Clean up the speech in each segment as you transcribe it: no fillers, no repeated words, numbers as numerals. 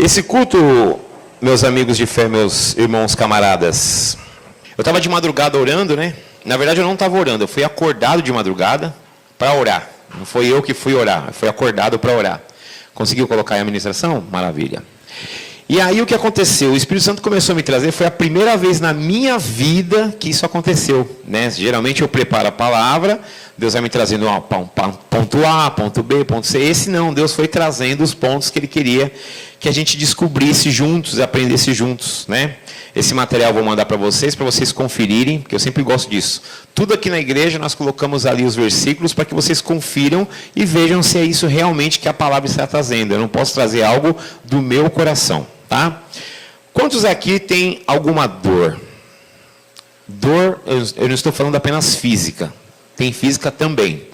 Esse culto, meus amigos de fé, meus irmãos camaradas, eu estava de madrugada orando, né? Na verdade eu não estava orando, eu fui acordado de madrugada para orar. Não foi eu que fui orar, eu fui acordado para orar. Conseguiu colocar aí a ministração? Maravilha. E aí o que aconteceu? O Espírito Santo começou a me trazer, foi a primeira vez na minha vida que isso aconteceu, né? Geralmente eu preparo a palavra, Deus vai me trazendo ponto A, ponto B, ponto C. Esse não, Deus foi trazendo os pontos que Ele queria que a gente descobrisse juntos, aprendesse juntos, né? Esse material eu vou mandar para vocês conferirem, porque eu sempre gosto disso. Tudo aqui na igreja nós colocamos ali os versículos para que vocês confiram e vejam se é isso realmente que a palavra está trazendo. Eu não posso trazer algo do meu coração, tá? Quantos aqui têm alguma dor? Dor, eu não estou falando apenas física, tem física também.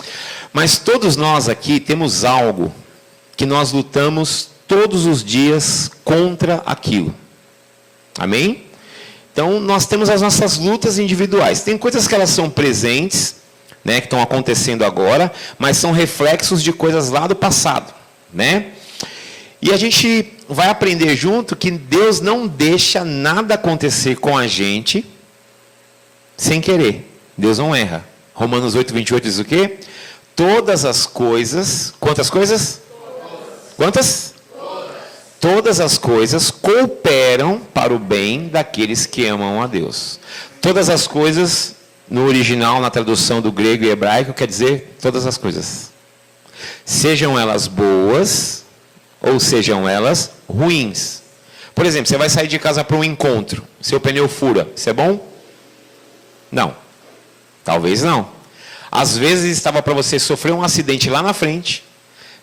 Mas todos nós aqui temos algo que nós lutamos todos os dias contra aquilo. Amém? Então, nós temos as nossas lutas individuais. Tem coisas que elas são presentes, né, que estão acontecendo agora, mas são reflexos de coisas lá do passado, né? E a gente vai aprender junto que Deus não deixa nada acontecer com a gente sem querer. Deus não erra. Romanos 8:28 diz o quê? Todas as coisas... Quantas coisas? Quantas? Todas as coisas cooperam para o bem daqueles que amam a Deus. Todas as coisas, no original, na tradução do grego e hebraico, quer dizer todas as coisas. Sejam elas boas ou sejam elas ruins. Por exemplo, você vai sair de casa para um encontro, seu pneu fura, isso é bom? Não. Talvez não. Às vezes estava para você sofrer um acidente lá na frente,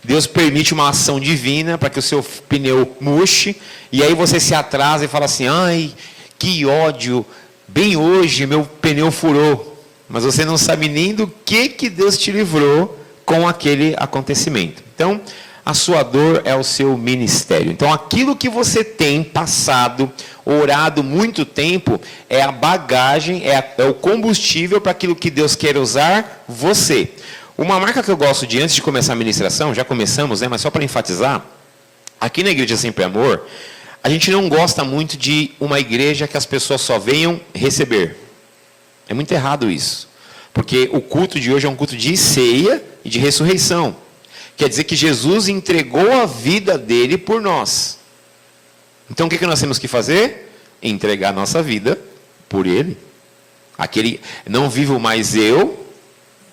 Deus permite uma ação divina para que o seu pneu murche, e aí você se atrasa e fala assim, ai, que ódio, bem hoje meu pneu furou. Mas você não sabe nem do que Deus te livrou com aquele acontecimento. Então, a sua dor é o seu ministério. Então, aquilo que você tem passado, orado muito tempo, é a bagagem, é o combustível para aquilo que Deus quer usar você. Uma marca que eu gosto de, antes de começar a ministração, já começamos, né, mas só para enfatizar, aqui na Igreja Sempre Amor, a gente não gosta muito de uma igreja que as pessoas só venham receber. É muito errado isso. Porque o culto de hoje é um culto de ceia e de ressurreição. Quer dizer que Jesus entregou a vida dele por nós. Então o que nós temos que fazer? Entregar a nossa vida por ele. Aquele, não vivo mais eu,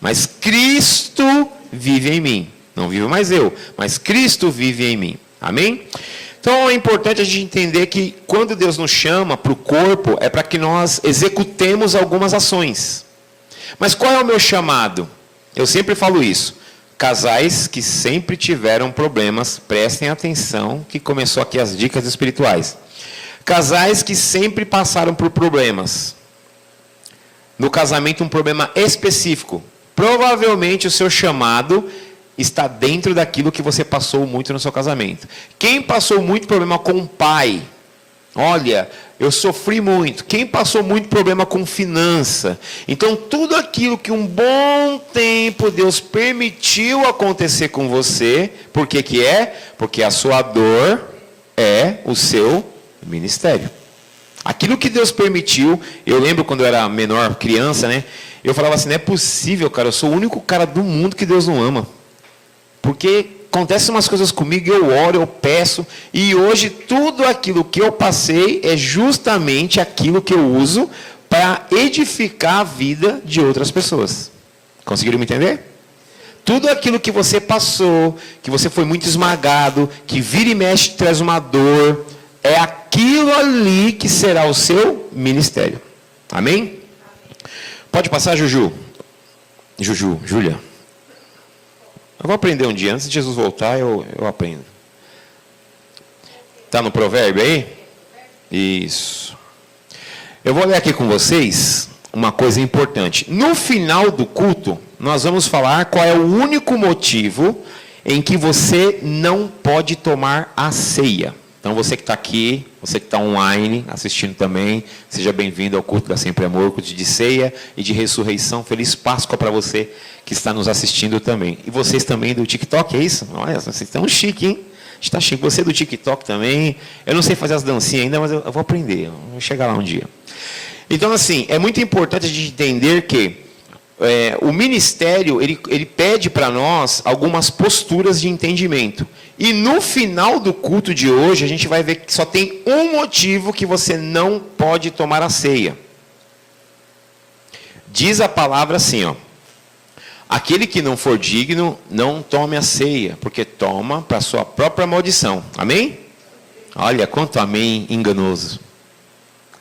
mas Cristo vive em mim. Não vivo mais eu, mas Cristo vive em mim. Amém? Então é importante a gente entender que quando Deus nos chama para o corpo, é para que nós executemos algumas ações. Mas qual é o meu chamado? Eu sempre falo isso. Casais que sempre tiveram problemas, prestem atenção que começou aqui as dicas espirituais. Casais que sempre passaram por problemas. No casamento um problema específico. Provavelmente o seu chamado está dentro daquilo que você passou muito no seu casamento. Quem passou muito problema com o pai? Olha, eu sofri muito. Quem passou muito problema com finança? Então, tudo aquilo que um bom tempo Deus permitiu acontecer com você, por que que é? Porque a sua dor é o seu ministério. Aquilo que Deus permitiu, eu lembro quando eu era menor, criança, né? Eu falava assim, não é possível, cara, eu sou o único cara do mundo que Deus não ama. Porque acontecem umas coisas comigo, eu oro, eu peço, e hoje tudo aquilo que eu passei é justamente aquilo que eu uso para edificar a vida de outras pessoas. Conseguiram me entender? Tudo aquilo que você passou, que você foi muito esmagado, que vira e mexe traz uma dor, é aquilo ali que será o seu ministério. Amém? Pode passar, Juju? Júlia. Eu vou aprender um dia. Antes de Jesus voltar, eu aprendo. Está no provérbio aí? Isso. Eu vou ler aqui com vocês uma coisa importante. No final do culto, nós vamos falar qual é o único motivo em que você não pode tomar a ceia. Então, você que está aqui, você que está online, assistindo também, seja bem-vindo ao culto da Sempre Amor, culto de ceia e de ressurreição. Feliz Páscoa para você que está nos assistindo também. E vocês também do TikTok, é isso? Olha, vocês estão chique, hein? está chique. Você é do TikTok também. Eu não sei fazer as dancinhas ainda, mas eu vou aprender. Eu vou chegar lá um dia. Então, assim, é muito importante a gente entender que o ministério, ele pede para nós algumas posturas de entendimento. E no final do culto de hoje, a gente vai ver que só tem um motivo que você não pode tomar a ceia. Diz a palavra assim, ó. Aquele que não for digno, não tome a ceia, porque toma para sua própria maldição. Amém? Olha, quanto amém enganoso.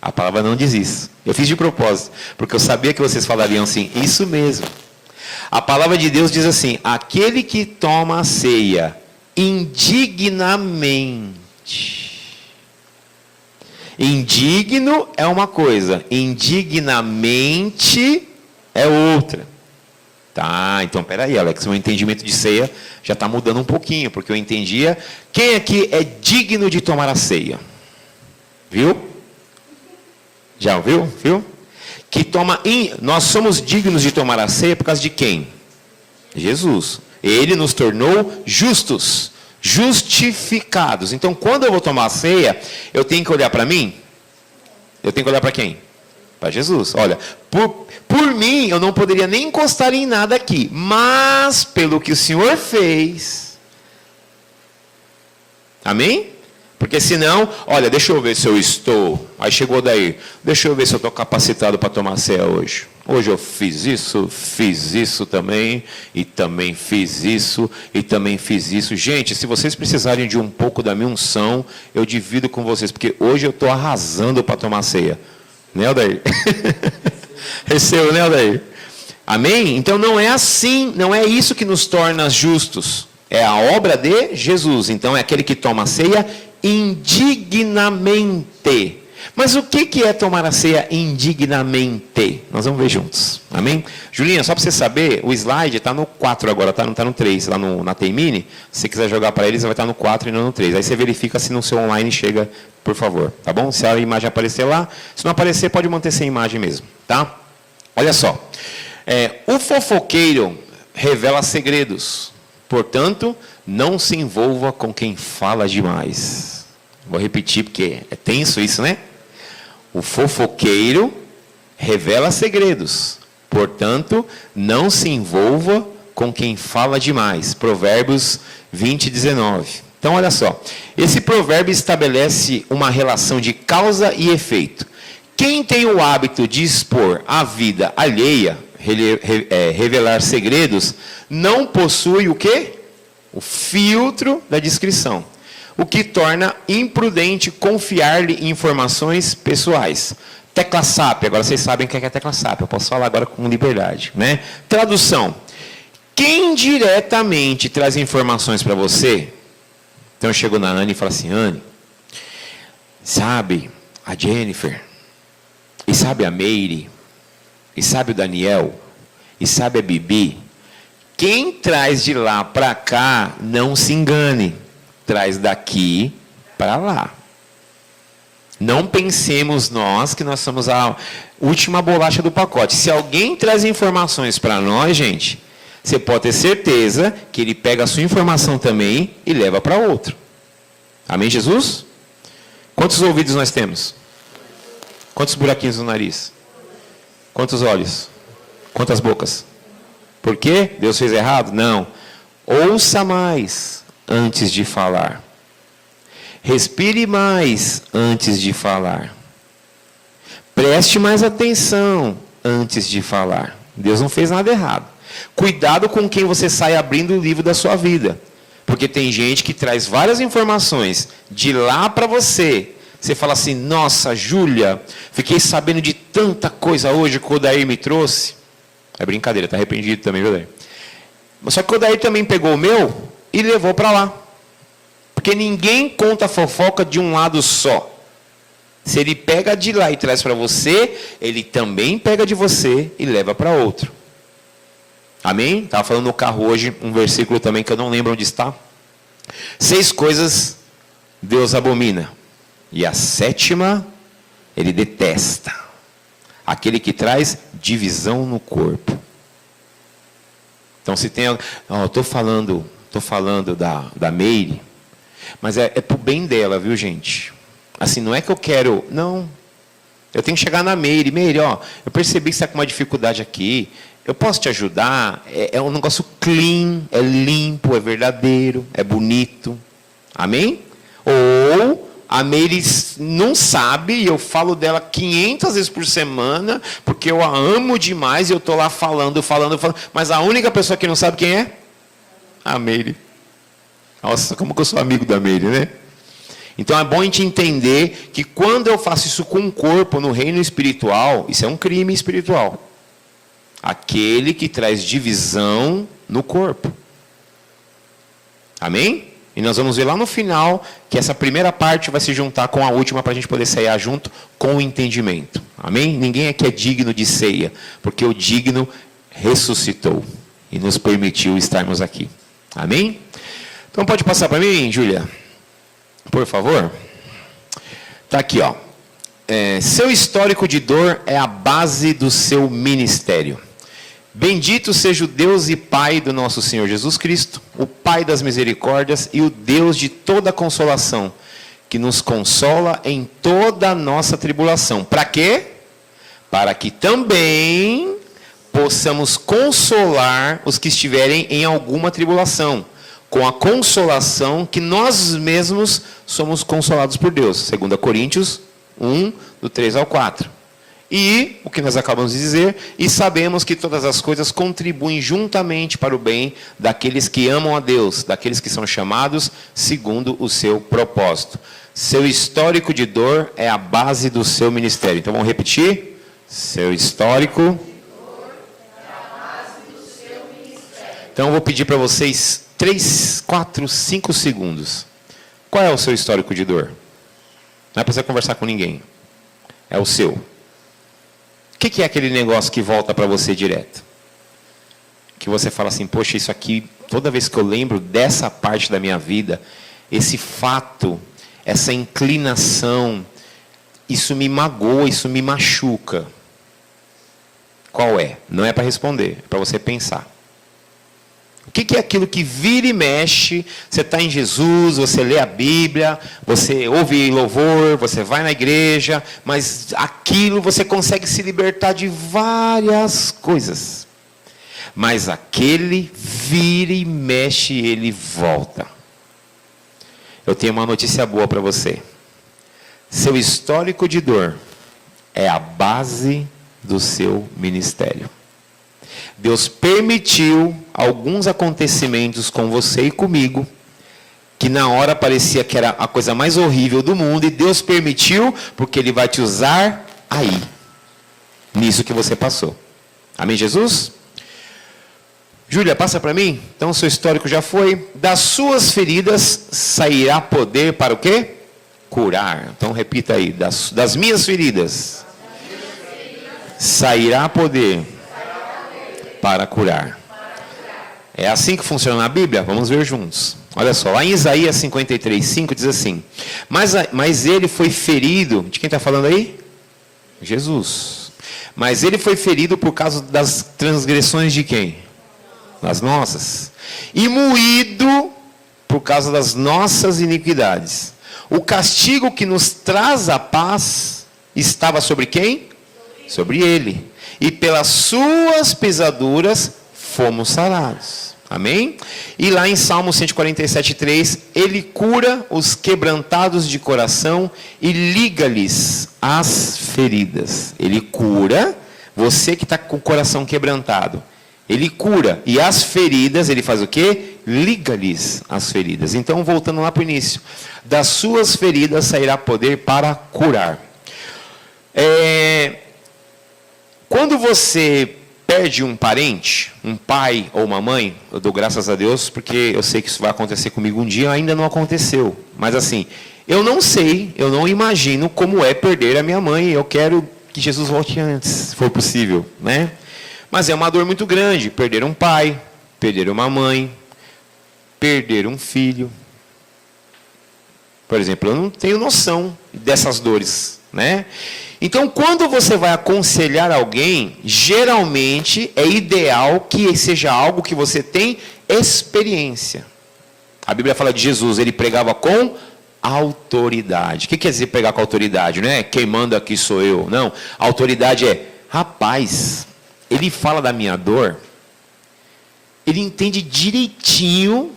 A palavra não diz isso. Eu fiz de propósito, porque eu sabia que vocês falariam assim, isso mesmo. A palavra de Deus diz assim, aquele que toma a ceia indignamente. Indigno é uma coisa, indignamente é outra. Tá, então peraí, Alex, o meu entendimento de ceia já está mudando um pouquinho, porque eu entendia, quem aqui é digno de tomar a ceia? Viu? Já ouviu? Viu? Nós somos dignos de tomar a ceia por causa de quem? Jesus. Ele nos tornou justos, justificados. Então, quando eu vou tomar a ceia, eu tenho que olhar para mim? Eu tenho que olhar para quem? Para Jesus. Olha, por mim, eu não poderia nem encostar em nada aqui, mas pelo que o Senhor fez. Amém? Porque senão, olha, deixa eu ver se eu estou. Aí chegou daí, deixa eu ver se eu estou capacitado para tomar ceia hoje. Hoje eu fiz isso também, e também fiz isso, e também fiz isso. Gente, se vocês precisarem de um pouco da minha unção, eu divido com vocês, porque hoje eu estou arrasando para tomar ceia. Né, Aldair? Recebo, né, Aldair? Amém? Então não é assim, não é isso que nos torna justos. É a obra de Jesus. Então é aquele que toma a ceia indignamente. Mas o que é tomar a ceia indignamente? Nós vamos ver juntos. Amém? Julinha, só para você saber, o slide está no 4 agora, tá? Não está no 3. Lá na Teimini, se você quiser jogar para eles, vai estar no 4 e não no 3. Aí você verifica se no seu online chega, por favor. Tá bom? Se a imagem aparecer lá, se não aparecer, pode manter sem imagem mesmo. Tá? Olha só. O fofoqueiro revela segredos. Portanto, não se envolva com quem fala demais. Vou repetir porque é tenso isso, né? O fofoqueiro revela segredos. Portanto, não se envolva com quem fala demais. Provérbios 20, 19. Então, olha só. Esse provérbio estabelece uma relação de causa e efeito. Quem tem o hábito de expor a vida alheia, revelar segredos, não possui o quê? O filtro da discrição. O que torna imprudente confiar-lhe informações pessoais. Tecla SAP, agora vocês sabem o que é tecla SAP, eu posso falar agora com liberdade. Né? Tradução. Quem diretamente traz informações para você? Então eu chego na Anne e falo assim, Anne, sabe a Jennifer, e sabe a Meire, e sabe o Daniel, e sabe a Bibi? Quem traz de lá para cá, não se engane, traz daqui para lá. Não pensemos nós que nós somos a última bolacha do pacote. Se alguém traz informações para nós, gente, você pode ter certeza que ele pega a sua informação também e leva para outro. Amém, Jesus? Quantos ouvidos nós temos? Quantos buraquinhos no nariz? Quantos olhos? Quantas bocas? Por quê? Deus fez errado? Não. Ouça mais antes de falar. Respire mais antes de falar. Preste mais atenção antes de falar. Deus não fez nada errado. Cuidado com quem você sai abrindo o livro da sua vida. Porque tem gente que traz várias informações de lá para você. Você fala assim, nossa, Júlia, fiquei sabendo de tanta coisa hoje que o Odair me trouxe. É brincadeira, está arrependido também, viu, Odair? Só que o Odair também pegou o meu e levou para lá. Porque ninguém conta a fofoca de um lado só. Se ele pega de lá e traz para você, ele também pega de você e leva para outro. Amém? Estava falando no carro hoje, um versículo também que eu não lembro onde está. 6 coisas Deus abomina. E a 7ª, ele detesta. Aquele que traz divisão no corpo. Então se tem... estou falando da Meire. Mas é pro bem dela, viu, gente? Assim, não é que eu quero... Não. Eu tenho que chegar na Meire. Meire, ó, eu percebi que você está com uma dificuldade aqui. Eu posso te ajudar? É um negócio clean, é limpo, é verdadeiro, é bonito. Amém? Ou a Meire não sabe e eu falo dela 500 vezes por semana, porque eu a amo demais e eu estou lá falando. Mas a única pessoa que não sabe quem é? A Meire. Nossa, como que eu sou amigo da Meire, né? Então é bom a gente entender que quando eu faço isso com o corpo no reino espiritual, isso é um crime espiritual. Aquele que traz divisão no corpo. Amém? E nós vamos ver lá no final que essa primeira parte vai se juntar com a última para a gente poder ceiar junto com o entendimento. Amém? Ninguém aqui é digno de ceia, porque o digno ressuscitou e nos permitiu estarmos aqui. Amém? Então pode passar para mim, Júlia? Por favor. Está aqui, ó. Seu histórico de dor é a base do seu ministério. Bendito seja o Deus e Pai do nosso Senhor Jesus Cristo, o Pai das misericórdias e o Deus de toda consolação, que nos consola em toda a nossa tribulação. Para quê? Para que também possamos consolar os que estiverem em alguma tribulação, com a consolação que nós mesmos somos consolados por Deus. 2 Coríntios 1, do 3 ao 4. E, o que nós acabamos de dizer, e sabemos que todas as coisas contribuem juntamente para o bem daqueles que amam a Deus, daqueles que são chamados segundo o seu propósito. Seu histórico de dor é a base do seu ministério. Então vamos repetir? Seu histórico. Então eu vou pedir para vocês 3, 4, 5 segundos. Qual é o seu histórico de dor? Não é para você conversar com ninguém. É o seu. O que é aquele negócio que volta para você direto? Que você fala assim, poxa, isso aqui, toda vez que eu lembro dessa parte da minha vida, esse fato, essa inclinação, isso me magoa, isso me machuca. Qual é? Não é para responder, é para você pensar. O que é aquilo que vira e mexe? Você está em Jesus, você lê a Bíblia, você ouve louvor, você vai na igreja, mas aquilo você consegue se libertar de várias coisas. Mas aquele vira e mexe e ele volta. Eu tenho uma notícia boa para você. Seu histórico de dor é a base do seu ministério. Deus permitiu alguns acontecimentos com você e comigo, que na hora parecia que era a coisa mais horrível do mundo, e Deus permitiu, porque Ele vai te usar aí, nisso que você passou. Amém, Jesus? Júlia, passa para mim. Então, o seu histórico já foi. Das suas feridas sairá poder para o quê? Curar. Então, repita aí. Das minhas feridas sairá poder para curar. É assim que funciona na Bíblia? Vamos ver juntos. Olha só, lá em Isaías 53:5 diz assim: mas ele foi ferido. De quem está falando aí? Jesus. Mas ele foi ferido por causa das transgressões de quem? Das nossas. E moído por causa das nossas iniquidades. O castigo que nos traz a paz estava sobre quem? Sobre ele. E pelas suas pisaduras fomos sarados. Amém? E lá em Salmo 147:3, ele cura os quebrantados de coração e liga-lhes as feridas. Ele cura você que está com o coração quebrantado. Ele cura. E as feridas, ele faz o quê? Liga-lhes as feridas. Então, voltando lá para o início. Das suas feridas sairá poder para curar. Quando você perde um parente, um pai ou uma mãe, eu dou graças a Deus, porque eu sei que isso vai acontecer comigo um dia, ainda não aconteceu. Mas assim, eu não sei, eu não imagino como é perder a minha mãe. Eu quero que Jesus volte antes, se for possível, né? Mas é uma dor muito grande, perder um pai, perder uma mãe, perder um filho. Por exemplo, eu não tenho noção dessas dores, né? Então, quando você vai aconselhar alguém, geralmente é ideal que seja algo que você tem experiência. A Bíblia fala de Jesus, ele pregava com autoridade. O que quer dizer pregar com autoridade? Não é quem manda aqui sou eu. Não, a autoridade é, rapaz, ele fala da minha dor, ele entende direitinho,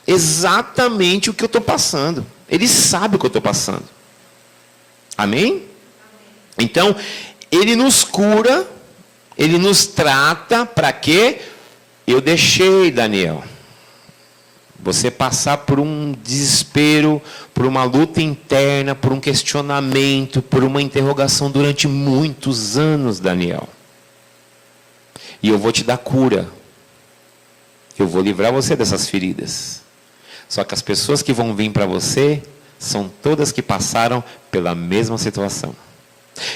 exatamente o que eu estou passando. Ele sabe o que eu estou passando. Amém? Então, ele nos cura, ele nos trata, para quê? Eu deixei, Daniel, você passar por um desespero, por uma luta interna, por um questionamento, por uma interrogação durante muitos anos, Daniel. E eu vou te dar cura. Eu vou livrar você dessas feridas. Só que as pessoas que vão vir para você são todas que passaram pela mesma situação.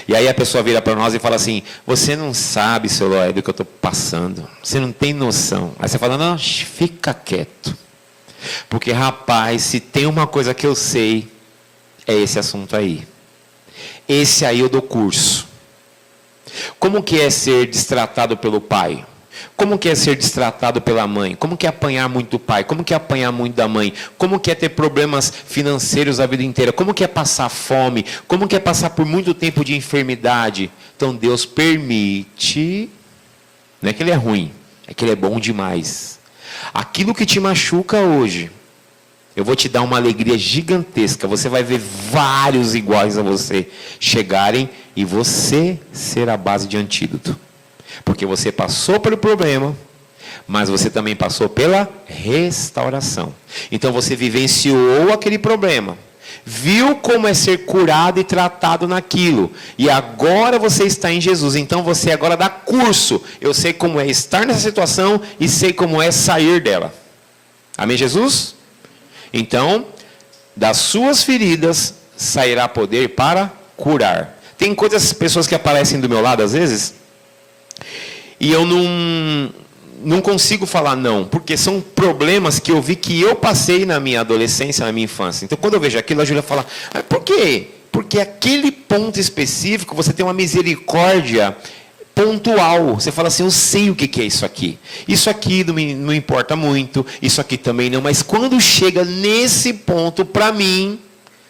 E aí a pessoa vira para nós e fala assim, você não sabe, seu Loé, do que eu estou passando. Você não tem noção. Aí você fala, não, fica quieto. Porque, rapaz, se tem uma coisa que eu sei, é esse assunto aí. Esse aí eu dou curso. Como que é ser destratado pelo pai? Como que é ser destratado pela mãe? Como que é apanhar muito do pai? Como que é apanhar muito da mãe? Como que é ter problemas financeiros a vida inteira? Como que é passar fome? Como que é passar por muito tempo de enfermidade? Então Deus permite, não é que ele é ruim, é que ele é bom demais. Aquilo que te machuca hoje, eu vou te dar uma alegria gigantesca. Você vai ver vários iguais a você chegarem e você ser a base de antídoto. Porque você passou pelo problema, mas você também passou pela restauração. Então você vivenciou aquele problema, viu como é ser curado e tratado naquilo, e agora você está em Jesus. Então você agora dá curso. Eu sei como é estar nessa situação e sei como é sair dela. Amém, Jesus? Então, das suas feridas sairá poder para curar. Tem pessoas que aparecem do meu lado às vezes, e eu não consigo falar não, porque são problemas que eu vi que eu passei na minha adolescência, na minha infância. Então, quando eu vejo aquilo, a Júlia fala, por quê? Porque aquele ponto específico, você tem uma misericórdia pontual. Você fala assim, eu sei o que é isso aqui. Isso aqui não importa muito, isso aqui também não. Mas quando chega nesse ponto, para mim,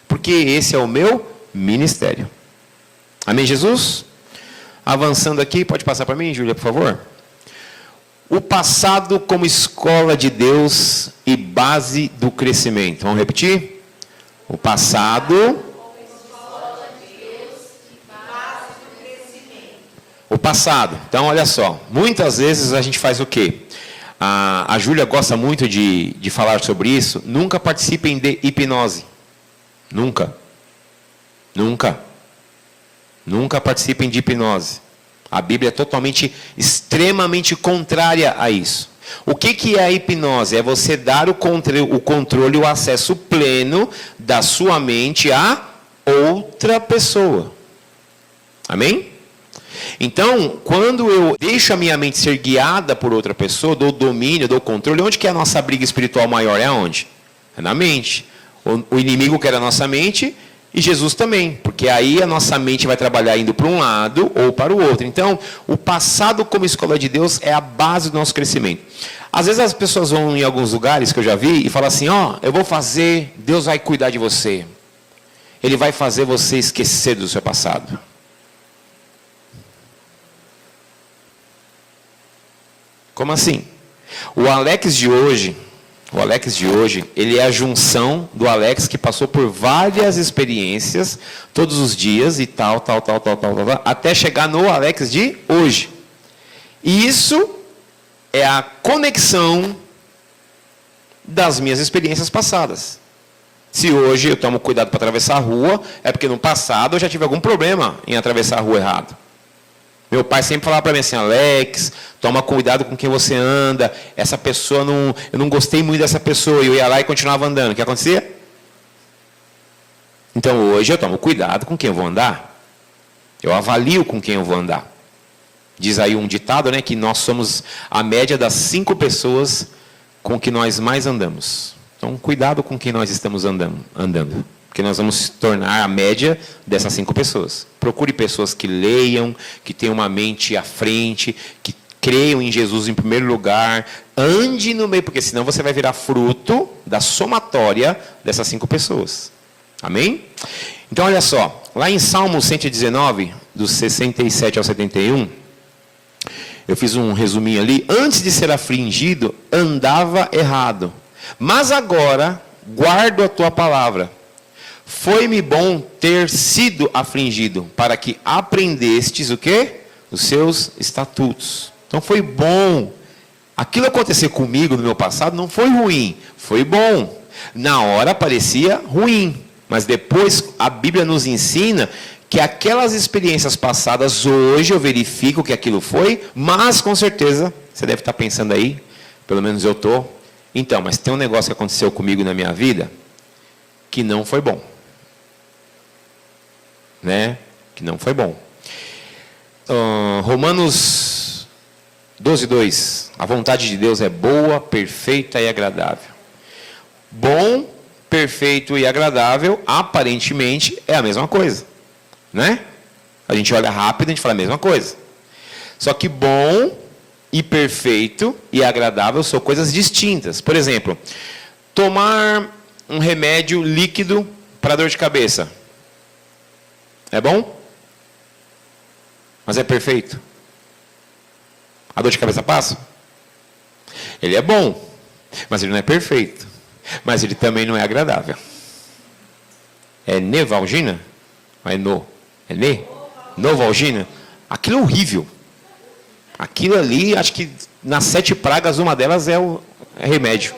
porque esse é o meu ministério. Amém, Jesus? Avançando aqui, pode passar para mim, Júlia, por favor? O passado como escola de Deus e base do crescimento. Vamos repetir? O passado como escola de Deus e base do crescimento. O passado. Então, olha só. Muitas vezes a gente faz o quê? A Júlia gosta muito de falar sobre isso. Nunca participem de hipnose. Nunca. Nunca. Nunca participem de hipnose. A Bíblia é totalmente, extremamente contrária a isso. O que é a hipnose? É você dar o controle, o acesso pleno da sua mente a outra pessoa. Amém? Então, quando eu deixo a minha mente ser guiada por outra pessoa, dou domínio, dou controle, onde que é a nossa briga espiritual maior? É onde? É na mente. O inimigo quer a nossa mente e Jesus também, porque aí a nossa mente vai trabalhar indo para um lado ou para o outro. Então, o passado como escola de Deus é a base do nosso crescimento. Às vezes as pessoas vão em alguns lugares que eu já vi e falam assim, eu vou fazer, Deus vai cuidar de você. Ele vai fazer você esquecer do seu passado. Como assim? O Alex de hoje, ele é a junção do Alex que passou por várias experiências, todos os dias e tal, até chegar no Alex de hoje. E isso é a conexão das minhas experiências passadas. Se hoje eu tomo cuidado para atravessar a rua, é porque no passado eu já tive algum problema em atravessar a rua errado. Meu pai sempre falava para mim assim, Alex, toma cuidado com quem você anda, essa pessoa, eu não gostei muito dessa pessoa, e eu ia lá e continuava andando. O que acontecia? Então hoje eu tomo cuidado com quem eu vou andar. Eu avalio com quem eu vou andar. Diz aí um ditado, né, que nós somos a média das 5 pessoas com que nós mais andamos. Então cuidado com quem nós estamos andando. Porque nós vamos se tornar a média dessas 5 pessoas. Procure pessoas que leiam, que tenham uma mente à frente, que creiam em Jesus em primeiro lugar. Ande no meio, porque senão você vai virar fruto da somatória dessas 5 pessoas. Amém? Então, olha só. Lá em Salmo 119, dos 67 ao 71, eu fiz um resuminho ali. Antes de ser afligido, andava errado. Mas agora, guardo a tua palavra. Foi-me bom ter sido afligido, para que aprendestes o quê? Os seus estatutos. Então foi bom. Aquilo acontecer comigo no meu passado não foi ruim, foi bom. Na hora parecia ruim, mas depois a Bíblia nos ensina que aquelas experiências passadas, hoje eu verifico que aquilo foi, mas com certeza, você deve estar pensando aí, pelo menos eu estou. Então, mas tem um negócio que aconteceu comigo na minha vida, que não foi bom. Né? Que não foi bom. Romanos 12:2. A vontade de Deus é boa, perfeita e agradável. Bom, perfeito e agradável, aparentemente, é a mesma coisa. Né? A gente olha rápido e a gente fala a mesma coisa. Só que bom e perfeito e agradável são coisas distintas. Por exemplo, tomar um remédio líquido para dor de cabeça. É bom? Mas é perfeito? A dor de cabeça passa? Ele é bom, mas ele não é perfeito. Mas ele também não é agradável. É Nevalgina? Ou é no? É ne? Novalgina? Aquilo é horrível. Aquilo ali, acho que nas 7 pragas, uma delas é remédio.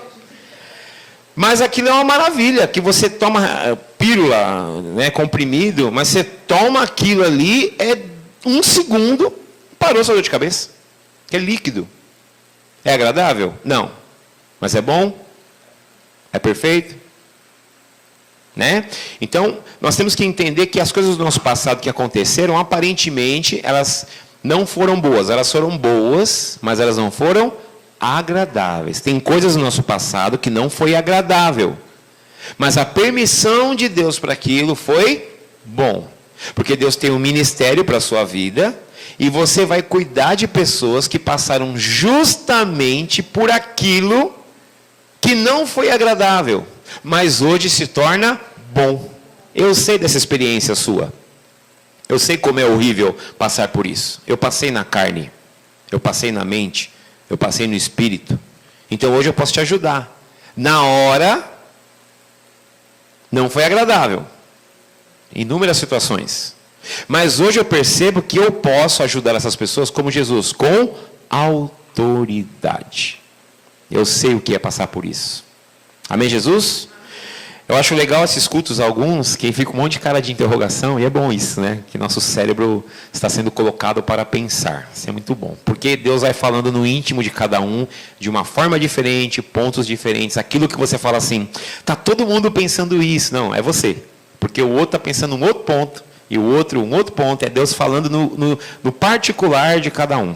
Mas aquilo é uma maravilha, que você toma pílula, né, comprimido, mas você toma aquilo ali, é 1 segundo, parou sua dor de cabeça. Que é líquido. É agradável? Não. Mas é bom? É perfeito? Né? Então, nós temos que entender que as coisas do nosso passado que aconteceram, aparentemente, elas não foram boas. Elas foram boas, mas elas não foram agradáveis. Tem coisas no nosso passado que não foi agradável. Mas a permissão de Deus para aquilo foi bom. Porque Deus tem um ministério para a sua vida e você vai cuidar de pessoas que passaram justamente por aquilo que não foi agradável, mas hoje se torna bom. Eu sei dessa experiência sua. Eu sei como é horrível passar por isso. Eu passei na carne, eu passei na mente, eu passei no espírito. Então hoje eu posso te ajudar. Na hora, não foi agradável. Inúmeras situações. Mas hoje eu percebo que eu posso ajudar essas pessoas como Jesus, com autoridade. Eu sei o que é passar por isso. Amém, Jesus? Eu acho legal esses cultos, alguns, que fica um monte de cara de interrogação, e é bom isso, né? Que nosso cérebro está sendo colocado para pensar. Isso é muito bom. Porque Deus vai falando no íntimo de cada um, de uma forma diferente, pontos diferentes. Aquilo que você fala assim, está todo mundo pensando isso. Não, é você. Porque o outro está pensando um outro ponto, e o outro um outro ponto. É Deus falando no particular de cada um.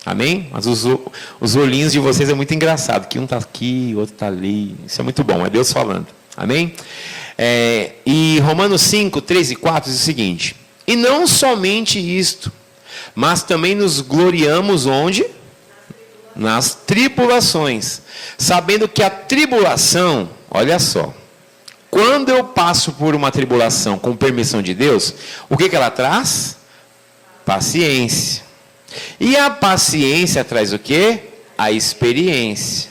Amém? Mas os olhinhos de vocês é muito engraçado. Que um está aqui, o outro está ali. Isso é muito bom, é Deus falando. Amém? E Romanos 5, 3 e 4 diz o seguinte: e não somente isto, mas também nos gloriamos onde? Nas tribulações. Sabendo que a tribulação, olha só, quando eu passo por uma tribulação com permissão de Deus, o que ela traz? Paciência. E a paciência traz o quê? A experiência.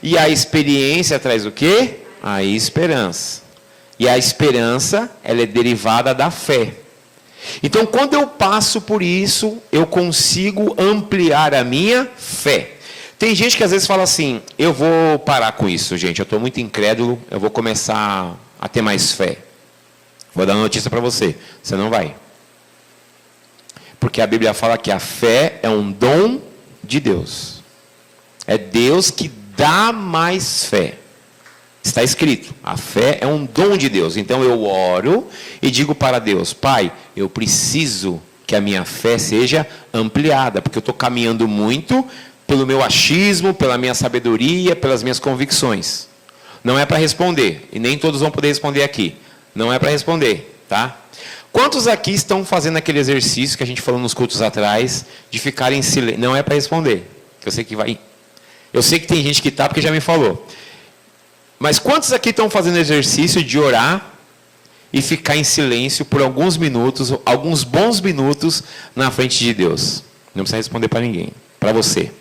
E a experiência traz o quê? A esperança. E a esperança, ela é derivada da fé. Então, quando eu passo por isso, eu consigo ampliar a minha fé. Tem gente que às vezes fala assim, eu vou parar com isso, gente, eu estou muito incrédulo, eu vou começar a ter mais fé. Vou dar uma notícia para você, você não vai. Porque a Bíblia fala que a fé é um dom de Deus. É Deus que dá mais fé. Está escrito, a fé é um dom de Deus. Então eu oro e digo para Deus, Pai, eu preciso que a minha fé seja ampliada, porque eu estou caminhando muito pelo meu achismo, pela minha sabedoria, pelas minhas convicções. Não é para responder, e nem todos vão poder responder aqui. Não é para responder, tá? Quantos aqui estão fazendo aquele exercício que a gente falou nos cultos atrás, de ficar em silêncio? Não é para responder, que eu sei que vai. Eu sei que tem gente que está, porque já me falou. Mas quantos aqui estão fazendo exercício de orar e ficar em silêncio por alguns minutos, alguns bons minutos na frente de Deus? Não precisa responder para ninguém, para você.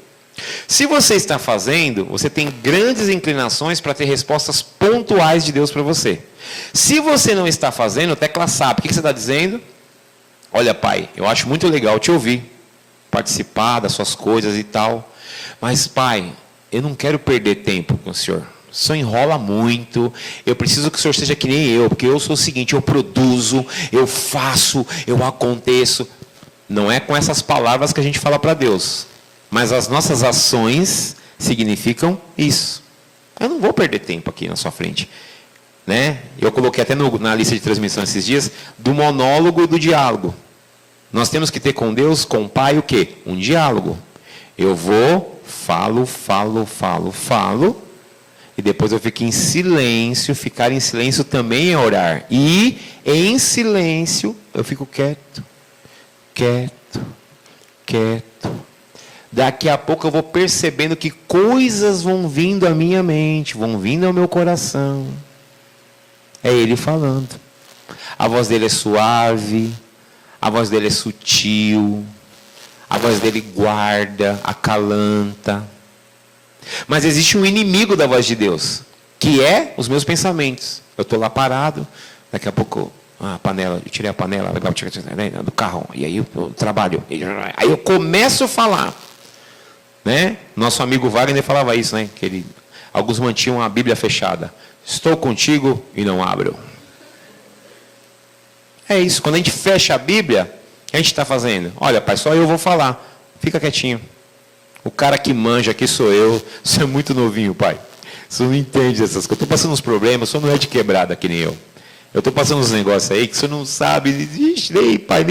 Se você está fazendo, você tem grandes inclinações para ter respostas pontuais de Deus para você. Se você não está fazendo, a tecla sabe. O que você está dizendo? Olha, pai, eu acho muito legal te ouvir, participar das suas coisas e tal. Mas, pai, eu não quero perder tempo com o senhor. O senhor enrola muito. Eu preciso que o senhor seja que nem eu, porque eu sou o seguinte, eu produzo, eu faço, eu aconteço. Não é com essas palavras que a gente fala para Deus. Mas as nossas ações significam isso. Eu não vou perder tempo aqui na sua frente. Né? Eu coloquei até na lista de transmissão esses dias, do monólogo e do diálogo. Nós temos que ter com Deus, com o Pai, o quê? Um diálogo. Eu vou, falo, e depois eu fico em silêncio. Ficar em silêncio também é orar. E em silêncio eu fico quieto. Daqui a pouco eu vou percebendo que coisas vão vindo à minha mente, vão vindo ao meu coração. É Ele falando. A voz dele é suave, a voz dele é sutil, a voz dele guarda, acalanta. Mas existe um inimigo da voz de Deus, que é os meus pensamentos. Eu estou lá parado, daqui a pouco, a panela, eu tirei a panela do carro, e aí eu trabalho, aí eu começo a falar. Né? Nosso amigo Wagner falava isso, né? Que alguns mantinham a Bíblia fechada. Estou contigo e não abro. É isso, quando a gente fecha a Bíblia, o que a gente está fazendo? Olha, pai, só eu vou falar. Fica quietinho. O cara que manja aqui sou eu. Você é muito novinho, pai. Você não entende essas coisas. Eu estou passando uns problemas, você não é de quebrada que nem eu. Eu estou passando uns negócios aí que você não sabe. Ixi, pai,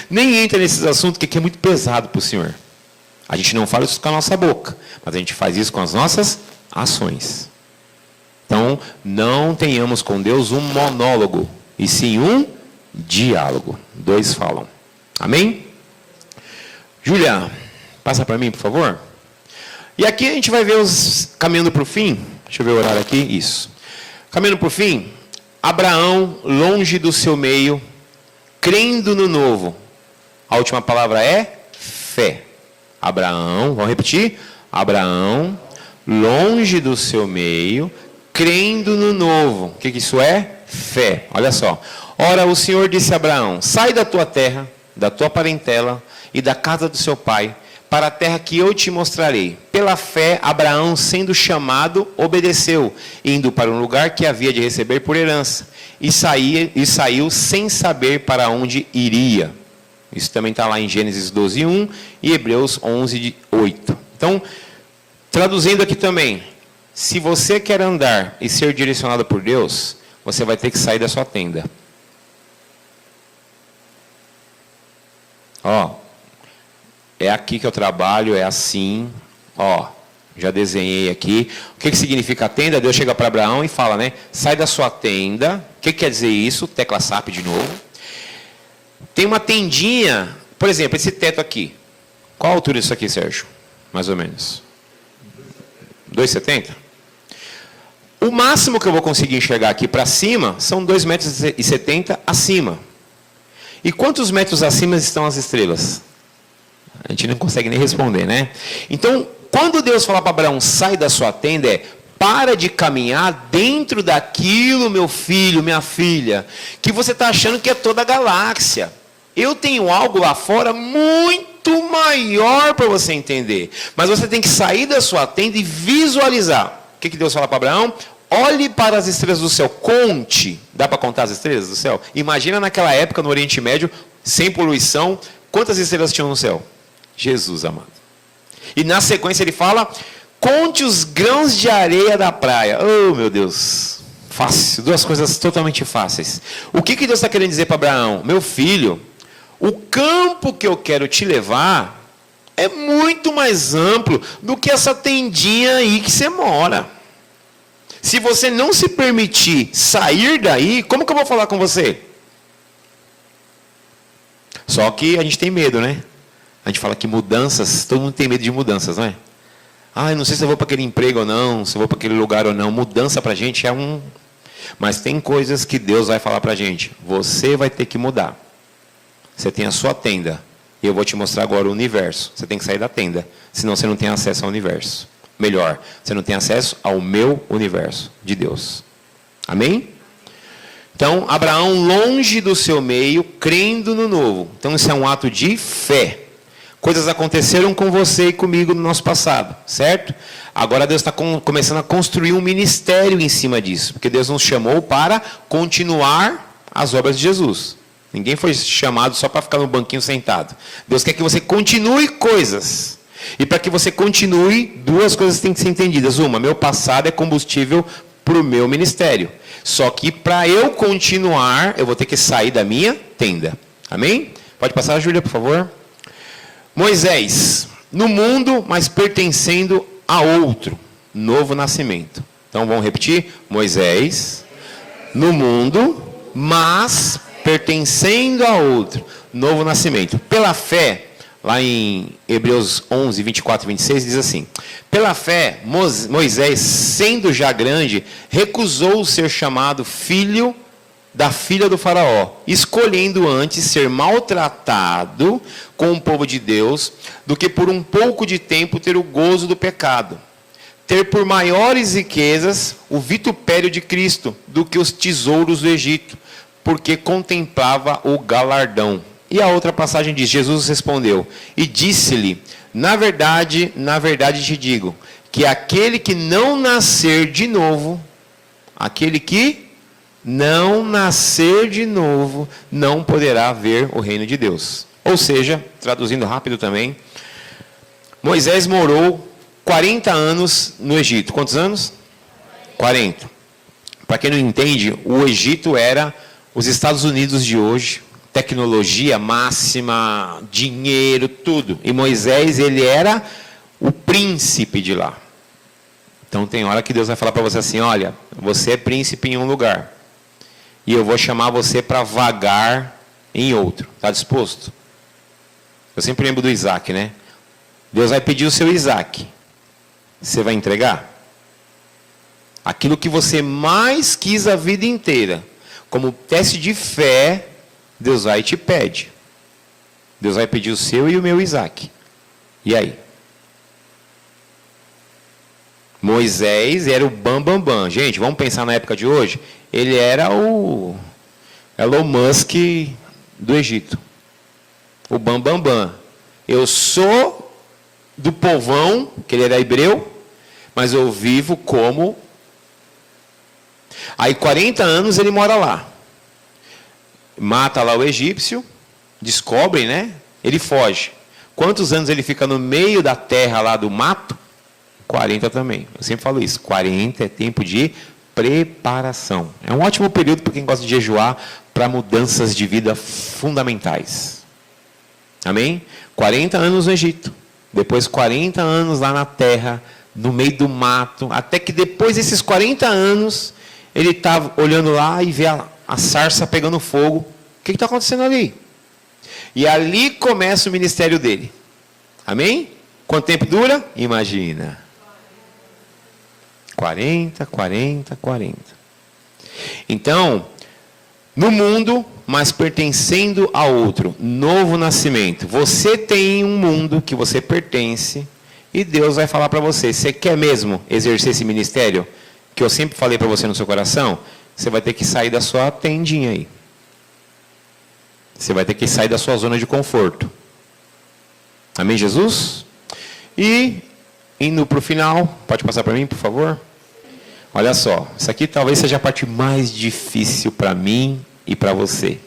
nem entra nesses assuntos, que aqui é muito pesado para o senhor. A gente não fala isso com a nossa boca, mas a gente faz isso com as nossas ações. Então, não tenhamos com Deus um monólogo, e sim um diálogo. Dois falam. Amém? Júlia, passa para mim, por favor. E aqui a gente vai ver caminhando para o fim. Deixa eu ver o horário aqui. Isso. Caminhando para o fim. Abraão, longe do seu meio, crendo no novo. A última palavra é fé. Abraão, vamos repetir? Abraão, longe do seu meio, crendo no novo. O que isso é? Fé. Olha só. Ora, o Senhor disse a Abraão, sai da tua terra, da tua parentela e da casa do seu pai, para a terra que eu te mostrarei. Pela fé, Abraão, sendo chamado, obedeceu, indo para um lugar que havia de receber por herança, e saiu sem saber para onde iria. Isso também está lá em Gênesis 12:1 e Hebreus 11:8. Então, traduzindo aqui também, se você quer andar e ser direcionado por Deus, você vai ter que sair da sua tenda. Ó, é aqui que eu trabalho, é assim, ó, já desenhei aqui. O que significa a tenda? Deus chega para Abraão e fala, né? Sai da sua tenda. O que quer dizer isso? Tecla SAP de novo. Tem uma tendinha, por exemplo, esse teto aqui. Qual a altura disso aqui, Sérgio? Mais ou menos. 2,70? O máximo que eu vou conseguir enxergar aqui para cima são 2,70 metros acima. E quantos metros acima estão as estrelas? A gente não consegue nem responder, né? Então, quando Deus fala para Abraão, sai da sua tenda, para de caminhar dentro daquilo, meu filho, minha filha, que você está achando que é toda a galáxia. Eu tenho algo lá fora muito maior para você entender. Mas você tem que sair da sua tenda e visualizar. O que Deus fala para Abraão? Olhe para as estrelas do céu, conte. Dá para contar as estrelas do céu? Imagina naquela época, no Oriente Médio, sem poluição, quantas estrelas tinham no céu? Jesus, amado. E na sequência ele fala, conte os grãos de areia da praia. Oh, meu Deus. Fácil, duas coisas totalmente fáceis. O que Deus está querendo dizer para Abraão? Meu filho, o campo que eu quero te levar é muito mais amplo do que essa tendinha aí que você mora. Se você não se permitir sair daí, como que eu vou falar com você? Só que a gente tem medo, né? A gente fala que mudanças, todo mundo tem medo de mudanças, não é? eu não sei se eu vou para aquele emprego ou não, se eu vou para aquele lugar ou não. Mudança para a gente Mas tem coisas que Deus vai falar para a gente. Você vai ter que mudar. Você tem a sua tenda. E eu vou te mostrar agora o universo. Você tem que sair da tenda. Senão você não tem acesso ao universo. Melhor, você não tem acesso ao meu universo de Deus. Amém? Então, Abraão longe do seu meio, crendo no novo. Então, isso é um ato de fé. Coisas aconteceram com você e comigo no nosso passado, certo? Agora Deus está começando a construir um ministério em cima disso. Porque Deus nos chamou para continuar as obras de Jesus. Ninguém foi chamado só para ficar no banquinho sentado. Deus quer que você continue coisas. E para que você continue, duas coisas têm que ser entendidas. Uma, meu passado é combustível para o meu ministério. Só que para eu continuar, eu vou ter que sair da minha tenda. Amém? Pode passar, Júlia, por favor. Moisés, no mundo, mas pertencendo a outro. Novo nascimento. Então vamos repetir. Moisés, no mundo, mas pertencendo a outro. Novo nascimento. Pela fé, lá em Hebreus 11, 24 e 26, diz assim: pela fé, Moisés, sendo já grande, recusou ser chamado filho da filha do faraó, escolhendo antes ser maltratado com o povo de Deus, do que por um pouco de tempo ter o gozo do pecado. Ter por maiores riquezas o vitupério de Cristo, do que os tesouros do Egito, porque contemplava o galardão. E a outra passagem diz: Jesus respondeu e disse-lhe: na verdade te digo, que aquele que não nascer de novo, não poderá ver o reino de Deus. Ou seja, traduzindo rápido também, Moisés morou 40 anos no Egito. Quantos anos? 40. Para quem não entende, o Egito era os Estados Unidos de hoje. Tecnologia máxima, dinheiro, tudo. E Moisés, ele era o príncipe de lá. Então tem hora que Deus vai falar para você assim: olha, você é príncipe em um lugar. E eu vou chamar você para vagar em outro. Está disposto? Eu sempre lembro do Isaac, né? Deus vai pedir o seu Isaac. Você vai entregar? Aquilo que você mais quis a vida inteira. Como teste de fé, Deus vai e te pede. Deus vai pedir o seu e o meu Isaac. E aí? Moisés era o bam. Gente, vamos pensar na época de hoje? Ele era o Elon Musk do Egito. O bam. Eu sou do povão, que ele era hebreu, mas eu vivo como... Aí 40 anos ele mora lá. Mata lá o egípcio, descobrem, né? Ele foge. Quantos anos ele fica no meio da terra lá do mato? 40 também. Eu sempre falo isso. 40 é tempo de preparação. É um ótimo período para quem gosta de jejuar para mudanças de vida fundamentais. Amém? 40 anos no Egito. Depois 40 anos lá na terra, no meio do mato. Até que depois desses 40 anos, ele está olhando lá e vê a sarça pegando fogo. O que está acontecendo ali? E ali começa o ministério dele. Amém? Quanto tempo dura? Imagina. 40. Então, no mundo, mas pertencendo a outro. Novo nascimento. Você tem um mundo que você pertence e Deus vai falar para você: você quer mesmo exercer esse ministério que eu sempre falei para você no seu coração? Você vai ter que sair da sua tendinha aí. Você vai ter que sair da sua zona de conforto. Amém, Jesus? E, indo para o final, pode passar para mim, por favor? Olha só, isso aqui talvez seja a parte mais difícil para mim e para você.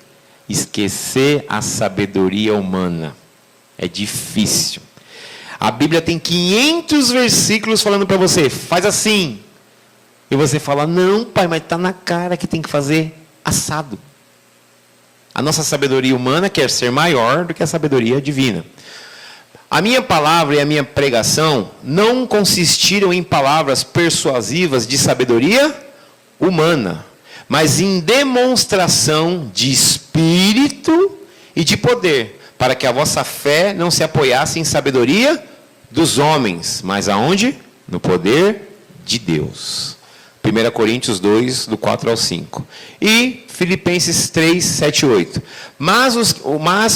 Esquecer a sabedoria humana. É difícil. A Bíblia tem 500 versículos falando para você: faz assim. E você fala: não, pai, mas está na cara que tem que fazer assado. A nossa sabedoria humana quer ser maior do que a sabedoria divina. A minha palavra e a minha pregação não consistiram em palavras persuasivas de sabedoria humana, mas em demonstração de espírito e de poder, para que a vossa fé não se apoiasse em sabedoria dos homens, mas aonde? No poder de Deus. 1 Coríntios 2, do 4 ao 5. E Filipenses 3, 7 e 8. Mas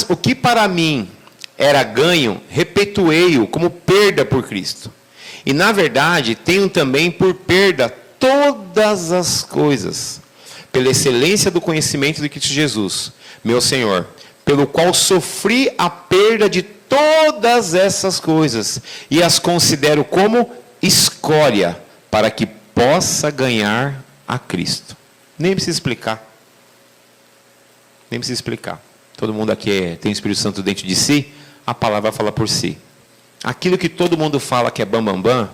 o que para mim era ganho, repetuei-o como perda por Cristo. E na verdade, tenho também por perda todas as coisas, pela excelência do conhecimento de Cristo Jesus, meu Senhor, pelo qual sofri a perda de todas essas coisas, e as considero como escória, para que possa ganhar a Cristo. Nem precisa explicar. Nem precisa explicar. Todo mundo aqui tem o Espírito Santo dentro de si, a palavra vai falar por si. Aquilo que todo mundo fala que é bam, bam, bam,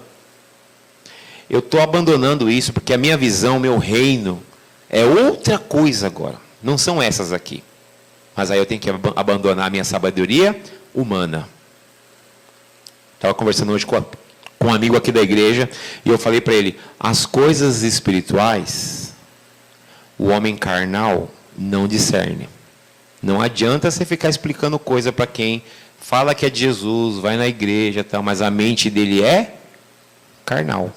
eu estou abandonando isso, porque a minha visão, meu reino, é outra coisa agora. Não são essas aqui. Mas aí eu tenho que abandonar a minha sabedoria humana. Estava conversando hoje com um amigo aqui da igreja, e eu falei para ele, as coisas espirituais, o homem carnal não discerne. Não adianta você ficar explicando coisa para quem fala que é de Jesus, vai na igreja, tal, mas a mente dele é carnal.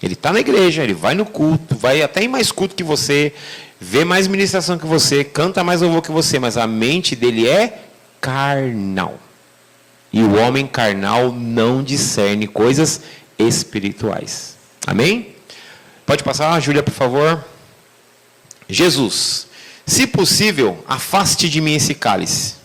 Ele está na igreja, ele vai no culto, vai até em mais culto que você, vê mais ministração que você, canta mais louvor que você, mas a mente dele é carnal. E o homem carnal não discerne coisas espirituais. Amém? Pode passar, Júlia, por favor. Jesus, se possível, afaste de mim esse cálice.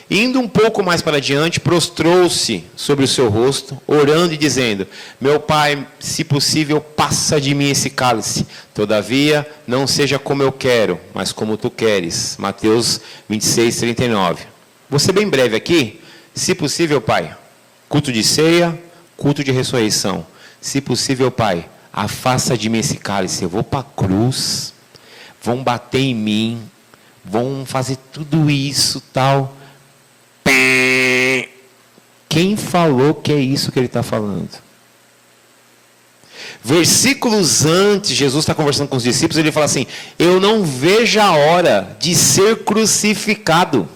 Indo um pouco mais para diante, prostrou-se sobre o seu rosto, orando e dizendo, meu Pai, se possível, passa de mim esse cálice. Todavia, não seja como eu quero, mas como tu queres. Mateus 26, 39. Vou ser bem breve aqui. Se possível, Pai, culto de ceia, culto de ressurreição. Se possível, Pai, afasta de mim esse cálice. Eu vou para a cruz, vão bater em mim, vão fazer tudo isso, tal. Quem falou que é isso que ele está falando? Versículos antes, Jesus está conversando com os discípulos, ele fala assim, eu não vejo a hora de ser crucificado.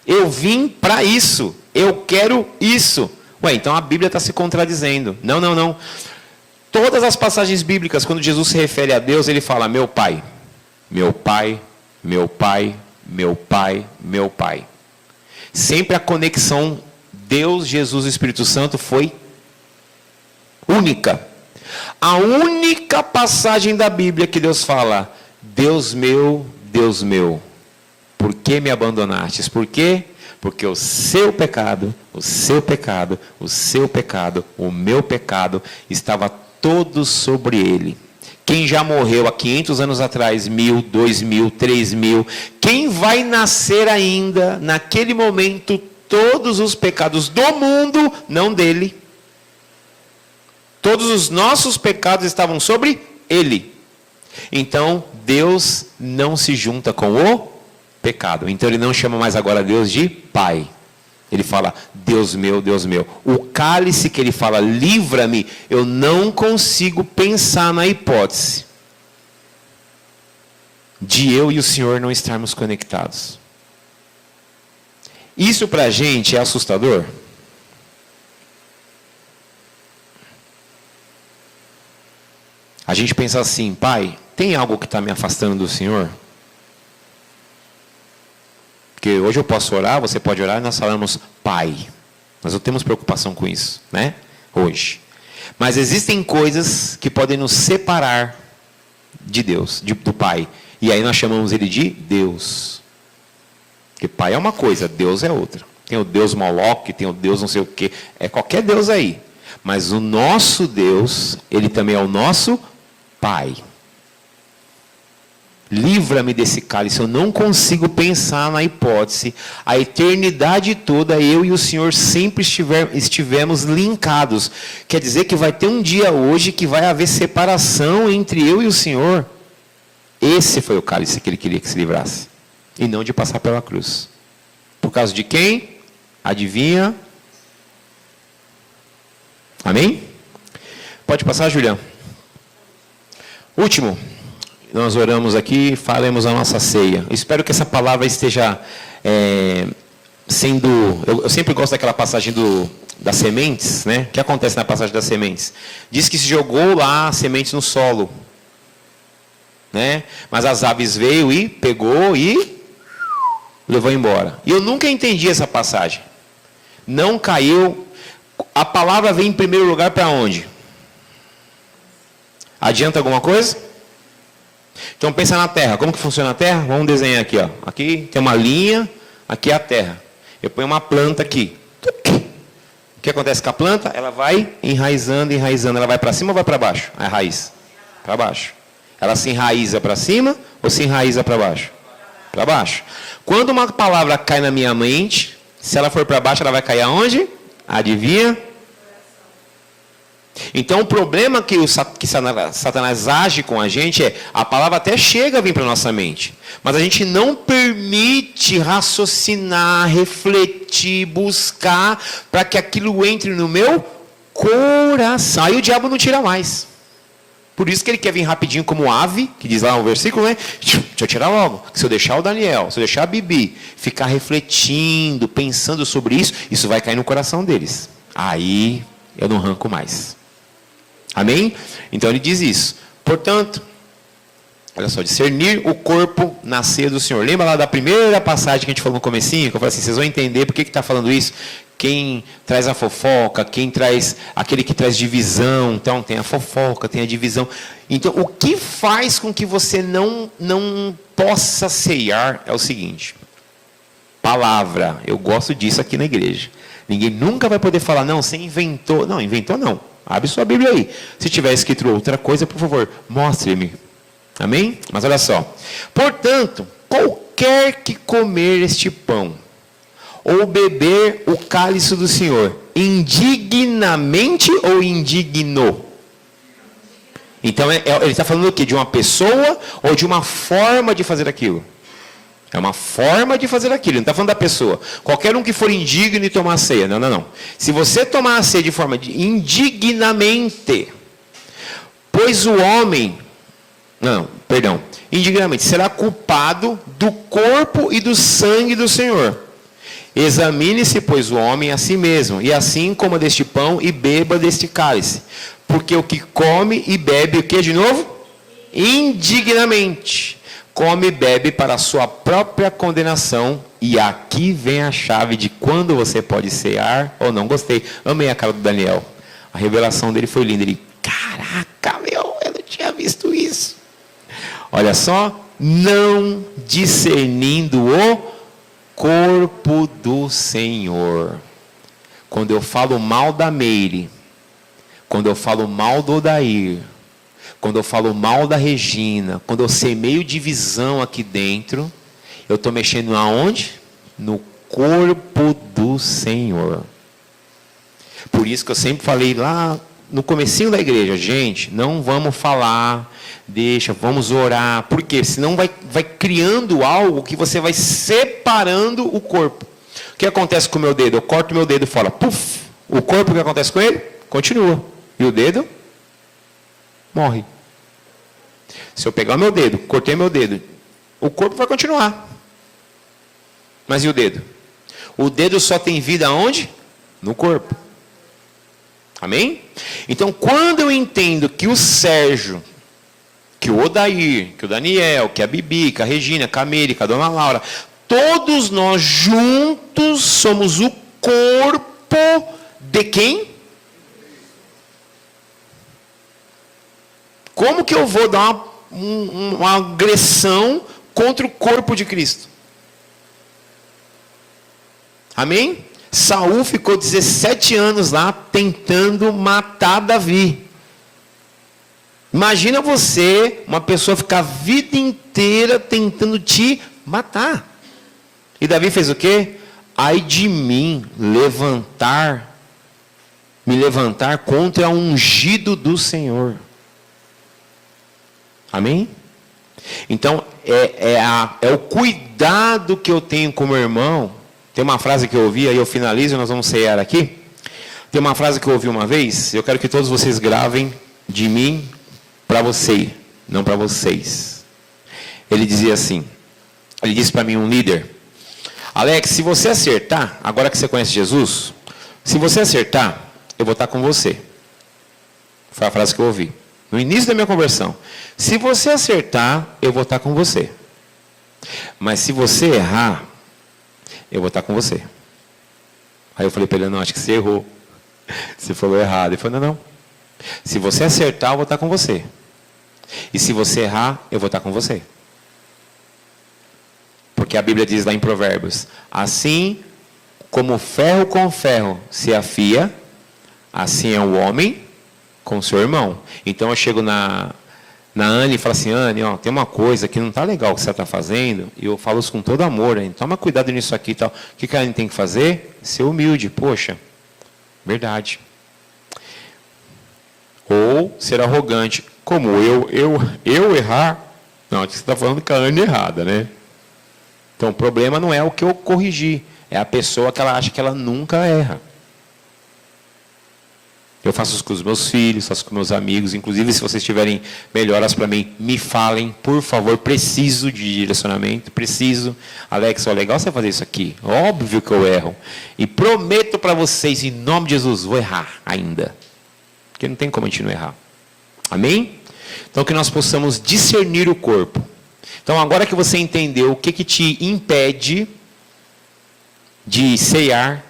Eu vim para isso, eu quero isso. Ué, então a Bíblia está se contradizendo. Não, não, não. Todas as passagens bíblicas, quando Jesus se refere a Deus, ele fala, meu Pai, meu Pai, meu Pai, meu Pai, meu Pai. Sempre a conexão Deus, Jesus e Espírito Santo foi única. A única passagem da Bíblia que Deus fala, Deus meu, por que me abandonastes? Por quê? Porque o seu pecado, o seu pecado, o seu pecado, o meu pecado, estava todo sobre ele. Quem já morreu há 500 anos atrás, 1000, 2000, 3000, quem vai nascer ainda, naquele momento, todos os pecados do mundo, não dele. Todos os nossos pecados estavam sobre ele. Então, Deus não se junta com o pecado. Então, ele não chama mais agora Deus de Pai. Ele fala, Deus meu, Deus meu. O cálice que ele fala, livra-me, eu não consigo pensar na hipótese de eu e o Senhor não estarmos conectados. Isso para a gente é assustador? A gente pensa assim, Pai, tem algo que está me afastando do Senhor? Porque hoje eu posso orar, você pode orar, e nós falamos Pai. Nós não temos preocupação com isso, né? Hoje. Mas existem coisas que podem nos separar de Deus, do Pai. E aí nós chamamos ele de Deus. Porque Pai é uma coisa, Deus é outra. Tem o Deus Moloque, tem o Deus não sei o quê. É qualquer Deus aí. Mas o nosso Deus, ele também é o nosso Pai. Livra-me desse cálice, eu não consigo pensar na hipótese. A eternidade toda, eu e o Senhor sempre estivemos linkados. Quer dizer que vai ter um dia hoje que vai haver separação entre eu e o Senhor. Esse foi o cálice que ele queria que se livrasse. E não de passar pela cruz. Por causa de quem? Adivinha? Amém? Pode passar, Julião. Último. Nós oramos aqui, faremos a nossa ceia. Eu espero que essa palavra esteja eu sempre gosto daquela passagem das sementes, né? O que acontece na passagem das sementes? Diz que se jogou lá sementes no solo, né? Mas as aves veio e pegou e levou embora. E eu nunca entendi essa passagem. Não caiu. A palavra vem em primeiro lugar para onde? Adianta alguma coisa? Então pensa na terra. Como que funciona a terra? Vamos desenhar aqui, ó. Aqui tem uma linha, aqui é a terra. Eu ponho uma planta aqui. O que acontece com a planta? Ela vai enraizando, enraizando. Ela vai para cima ou vai para baixo? A raiz. Para baixo. Ela se enraiza para cima ou se enraiza para baixo? Para baixo. Quando uma palavra cai na minha mente, se ela for para baixo, ela vai cair aonde? Adivinha? Então o problema que Satanás age com a gente é, a palavra até chega a vir para a nossa mente, mas a gente não permite raciocinar, refletir, buscar, para que aquilo entre no meu coração. Aí o diabo não tira mais. Por isso que ele quer vir rapidinho como ave, que diz lá no versículo, né? Deixa eu tirar logo. Se eu deixar o Daniel, se eu deixar a Bibi, ficar refletindo, pensando sobre isso, isso vai cair no coração deles. Aí eu não arranco mais. Amém? Então ele diz isso. Portanto, olha só, discernir o corpo na ceia do Senhor. Lembra lá da primeira passagem que a gente falou no comecinho? Que eu falei assim, vocês vão entender por que está falando isso. Quem traz a fofoca, quem traz, aquele que traz divisão. Então tem a fofoca, tem a divisão. Então o que faz com que você não possa ceiar é o seguinte. Palavra. Eu gosto disso aqui na igreja. Ninguém nunca vai poder falar, não, você inventou. Não, inventou não. Abre sua Bíblia aí. Se tiver escrito outra coisa, por favor, mostre-me. Amém? Mas olha só. Portanto, qualquer que comer este pão, ou beber o cálice do Senhor, indignamente ou indignou? Então, ele está falando o quê? De uma pessoa ou de uma forma de fazer aquilo? É uma forma de fazer aquilo, não está falando da pessoa. Qualquer um que for indigno e tomar a ceia. Não. Se você tomar a ceia de forma indignamente, pois o homem, indignamente, será culpado do corpo e do sangue do Senhor. Examine-se, pois, o homem a si mesmo, e assim coma deste pão e beba deste cálice. Porque o que come e bebe, o que de novo? Indignamente. Come e bebe para a sua própria condenação. E aqui vem a chave de quando você pode cear ou não. Gostei. Amei a cara do Daniel. A revelação dele foi linda. Ele, caraca, eu não tinha visto isso. Olha só. Não discernindo o corpo do Senhor. Quando eu falo mal da Meire, quando eu falo mal do Odair, quando eu falo mal da Regina, quando eu semeio divisão aqui dentro, eu estou mexendo aonde? No corpo do Senhor. Por isso que eu sempre falei lá no comecinho da igreja, gente, não vamos falar, vamos orar. Por quê? Senão vai criando algo que você vai separando o corpo. O que acontece com o meu dedo? Eu corto o meu dedo fora, puf! O corpo, o que acontece com ele? Continua. E o dedo? Morre. Se eu pegar o meu dedo, cortei meu dedo, o corpo vai continuar. Mas e o dedo? O dedo só tem vida aonde? No corpo. Amém? Então, quando eu entendo que o Sérgio, que o Odair, que o Daniel, que a Bibi, que a Regina, que a Meire, que a Dona Laura, todos nós juntos somos o corpo de quem? Como que eu vou dar uma agressão contra o corpo de Cristo? Amém? Saul ficou 17 anos lá tentando matar Davi. Imagina você, uma pessoa ficar a vida inteira tentando te matar. E Davi fez o quê? Ai de mim, me levantar contra o ungido do Senhor. Amém? Então, é o cuidado que eu tenho com o meu irmão. Tem uma frase que eu ouvi, aí eu finalizo e nós vamos ceiar aqui. Tem uma frase que eu ouvi uma vez, eu quero que todos vocês gravem de mim para você, não para vocês. Ele dizia assim, ele disse para mim, um líder, Alex, se você acertar, agora que você conhece Jesus, se você acertar, eu vou estar com você. Foi a frase que eu ouvi. No início da minha conversão. Se você acertar, eu vou estar com você. Mas se você errar, eu vou estar com você. Aí eu falei para ele, não, acho que você errou. Você falou errado. Ele falou, não. Se você acertar, eu vou estar com você. E se você errar, eu vou estar com você. Porque a Bíblia diz lá em Provérbios, assim como ferro com ferro se afia, assim é o homem com seu irmão. Então eu chego na Anne e falo assim, Anne, ó, tem uma coisa que não está legal que você está fazendo, e eu falo isso com todo amor, hein? Toma cuidado nisso aqui e tal. O que a Anne tem que fazer? Ser humilde, poxa, verdade. Ou ser arrogante, como eu errar, não, você está falando com a Anne errada, né? Então o problema não é o que eu corrigi, é a pessoa que ela acha que ela nunca erra. Eu faço isso com os meus filhos, faço com meus amigos. Inclusive, se vocês tiverem melhoras para mim, me falem, por favor. Preciso de direcionamento, preciso. Alex, ó, legal você fazer isso aqui. Óbvio que eu erro. E prometo para vocês, em nome de Jesus, vou errar ainda. Porque não tem como a gente não errar. Amém? Então, que nós possamos discernir o corpo. Então, agora que você entendeu o que te impede de ceiar,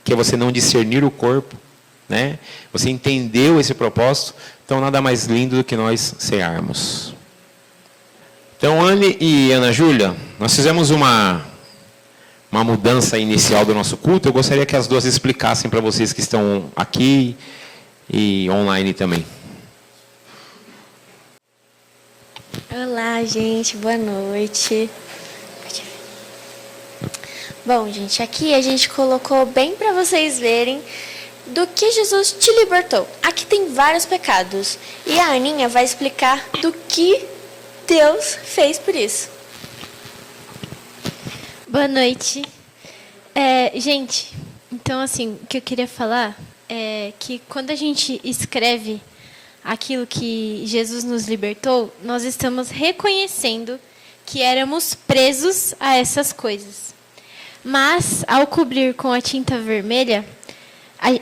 que é você não discernir o corpo, né? Você entendeu esse propósito, então nada mais lindo do que nós cearmos. Então, Anne e Ana Júlia, nós fizemos uma mudança inicial do nosso culto. Eu gostaria que as duas explicassem para vocês que estão aqui e online também. Olá, gente, boa noite. Bom, gente, aqui a gente colocou bem para vocês verem do que Jesus te libertou. Aqui tem vários pecados. E a Aninha vai explicar do que Deus fez por isso. Boa noite. Gente, então assim, o que eu queria falar é que quando a gente escreve aquilo que Jesus nos libertou, nós estamos reconhecendo que éramos presos a essas coisas. Mas, ao cobrir com a tinta vermelha,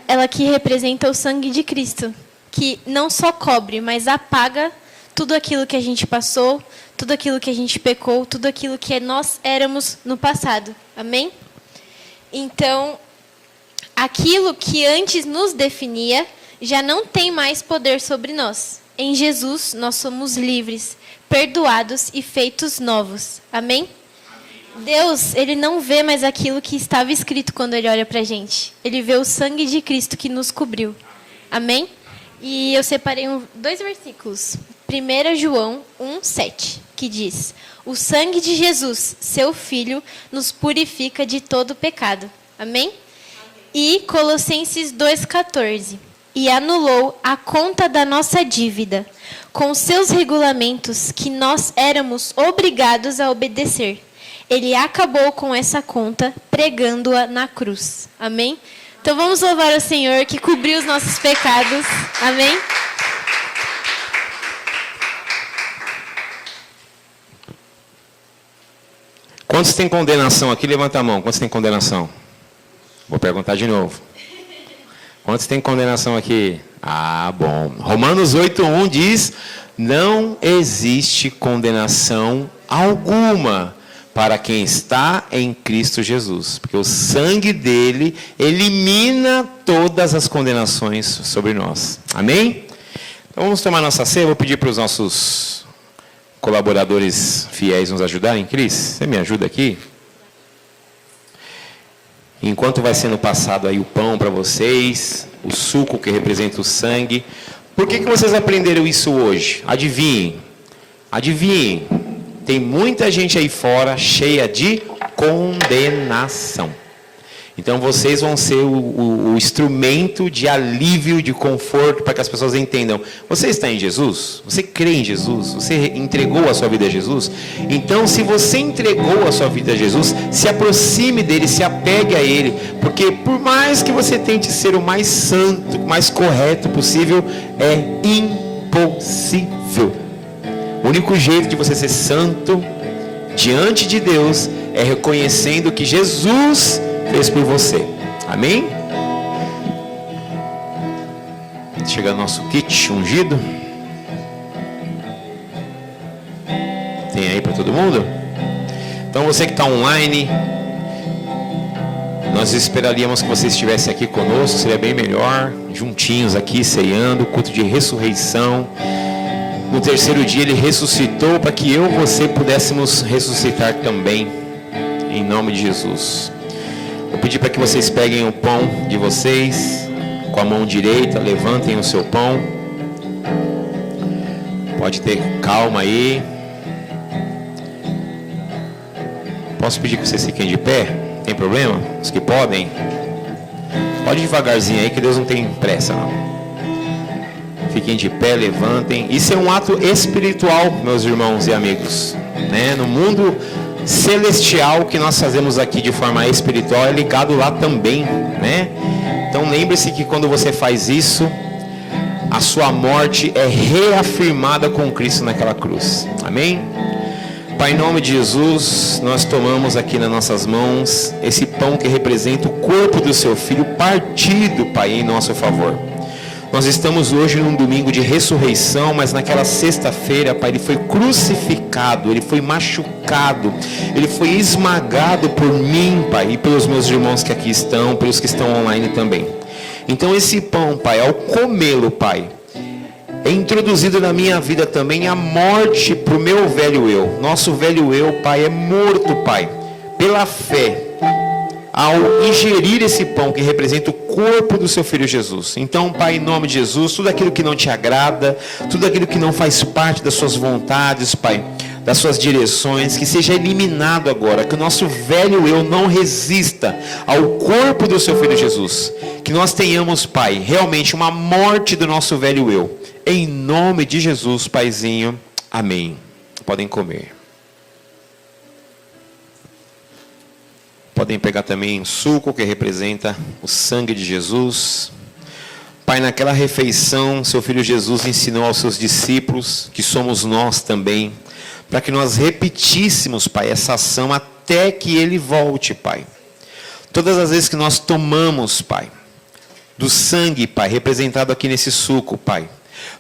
ela que representa o sangue de Cristo, que não só cobre, mas apaga tudo aquilo que a gente passou, tudo aquilo que a gente pecou, tudo aquilo que nós éramos no passado. Amém? Então, aquilo que antes nos definia já não tem mais poder sobre nós. Em Jesus, nós somos livres, perdoados e feitos novos. Amém? Deus, Ele não vê mais aquilo que estava escrito quando Ele olha para a gente. Ele vê o sangue de Cristo que nos cobriu. Amém? E eu separei 2 versículos. 1 João 1,7, que diz: o sangue de Jesus, seu Filho, nos purifica de todo pecado. Amém? E Colossenses 2,14. E anulou a conta da nossa dívida, com seus regulamentos que nós éramos obrigados a obedecer. Ele acabou com essa conta, pregando-a na cruz. Amém? Então vamos louvar o Senhor que cobriu os nossos pecados. Amém? Quantos tem condenação aqui? Levanta a mão. Quantos tem condenação? Vou perguntar de novo. Quantos tem condenação aqui? Ah, bom. Romanos 8:1 diz: não existe condenação alguma para quem está em Cristo Jesus, porque o sangue dele elimina todas as condenações sobre nós. Amém? Então vamos tomar nossa ceia. Vou pedir para os nossos colaboradores fiéis nos ajudarem. Cris, você me ajuda aqui? Enquanto vai sendo passado aí o pão para vocês, o suco que representa o sangue. Por que vocês aprenderam isso hoje? Adivinhem. Adivinhem. Tem muita gente aí fora cheia de condenação. Então vocês vão ser o instrumento de alívio, de conforto, para que as pessoas entendam. Você está em Jesus? Você crê em Jesus? Você entregou a sua vida a Jesus? Então, se você entregou a sua vida a Jesus, se aproxime dele, se apegue a ele. Porque por mais que você tente ser o mais santo, o mais correto possível, é impossível. O único jeito de você ser santo diante de Deus é reconhecendo o que Jesus fez por você. Amém? Chega nosso kit ungido. Tem aí para todo mundo? Então você que está online, nós esperaríamos que você estivesse aqui conosco, seria bem melhor, juntinhos aqui, ceando, culto de ressurreição. No terceiro dia ele ressuscitou para que eu e você pudéssemos ressuscitar também, em nome de Jesus. Vou pedir para que vocês peguem o pão de vocês, com a mão direita, levantem o seu pão. Pode ter calma aí. Posso pedir que vocês fiquem de pé? Tem problema? Os que podem? Pode devagarzinho aí, que Deus não tem pressa não. Fiquem de pé, levantem. Isso é um ato espiritual, meus irmãos e amigos, né? No mundo celestial, que nós fazemos aqui de forma espiritual é ligado lá também, né? Então lembre-se que quando você faz isso, a sua morte é reafirmada com Cristo naquela cruz. Amém? Pai, em nome de Jesus, nós tomamos aqui nas nossas mãos esse pão que representa o corpo do seu Filho partido, Pai, em nosso favor. Nós estamos hoje num domingo de ressurreição, mas naquela sexta-feira, Pai, Ele foi crucificado, Ele foi machucado, Ele foi esmagado por mim, Pai, e pelos meus irmãos que aqui estão, pelos que estão online também. Então esse pão, Pai, ao comê-lo, Pai, é introduzido na minha vida também a morte para o meu velho eu. Nosso velho eu, Pai, é morto, Pai, pela fé, ao ingerir esse pão que representa o corpo do seu Filho Jesus. Então, Pai, em nome de Jesus, tudo aquilo que não te agrada, tudo aquilo que não faz parte das suas vontades, Pai, das suas direções, que seja eliminado agora, que o nosso velho eu não resista ao corpo do seu Filho Jesus, que nós tenhamos, Pai, realmente uma morte do nosso velho eu, em nome de Jesus, Paizinho, amém. Podem comer. Podem pegar também suco, que representa o sangue de Jesus. Pai, naquela refeição, seu Filho Jesus ensinou aos seus discípulos, que somos nós também, para que nós repetíssemos, Pai, essa ação até que Ele volte, Pai. Todas as vezes que nós tomamos, Pai, do sangue, Pai, representado aqui nesse suco, Pai,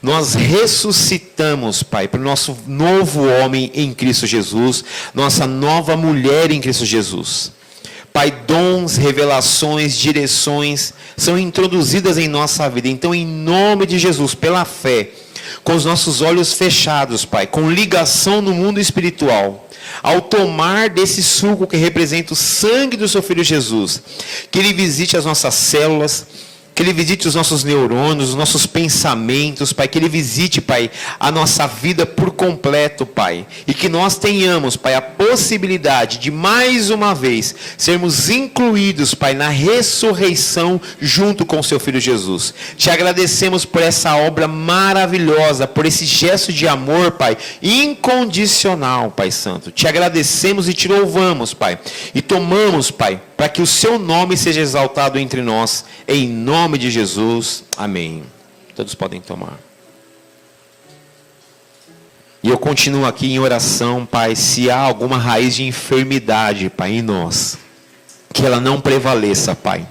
nós ressuscitamos, Pai, para o nosso novo homem em Cristo Jesus, nossa nova mulher em Cristo Jesus. Pai, dons, revelações, direções são introduzidas em nossa vida. Então, em nome de Jesus, pela fé, com os nossos olhos fechados, Pai, com ligação no mundo espiritual, ao tomar desse suco que representa o sangue do seu Filho Jesus, que Ele visite as nossas células, que Ele visite os nossos neurônios, os nossos pensamentos, Pai, que Ele visite, Pai, a nossa vida por completo, Pai, e que nós tenhamos, Pai, a possibilidade de mais uma vez sermos incluídos, Pai, na ressurreição junto com o seu Filho Jesus. Te agradecemos por essa obra maravilhosa, por esse gesto de amor, Pai, incondicional, Pai Santo. Te agradecemos e te louvamos, Pai, e tomamos, Pai, para que o seu nome seja exaltado entre nós, em nome de Jesus, amém. Todos podem tomar. E eu continuo aqui em oração, Pai, se há alguma raiz de enfermidade, Pai, em nós, que ela não prevaleça, Pai.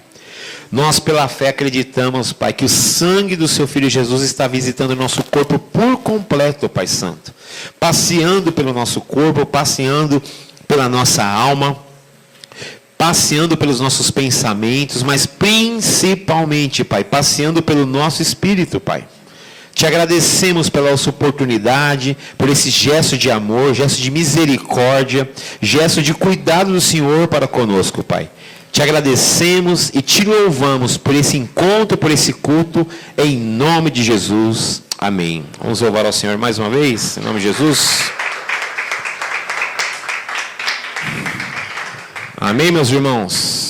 Nós, pela fé, acreditamos, Pai, que o sangue do seu Filho Jesus está visitando o nosso corpo por completo, Pai Santo. Passeando pelo nosso corpo, passeando pela nossa alma, passeando pelos nossos pensamentos, mas principalmente, Pai, passeando pelo nosso espírito, Pai. Te agradecemos pela nossa oportunidade, por esse gesto de amor, gesto de misericórdia, gesto de cuidado do Senhor para conosco, Pai. Te agradecemos e te louvamos por esse encontro, por esse culto, em nome de Jesus. Amém. Vamos louvar ao Senhor mais uma vez, em nome de Jesus. Amém, meus irmãos?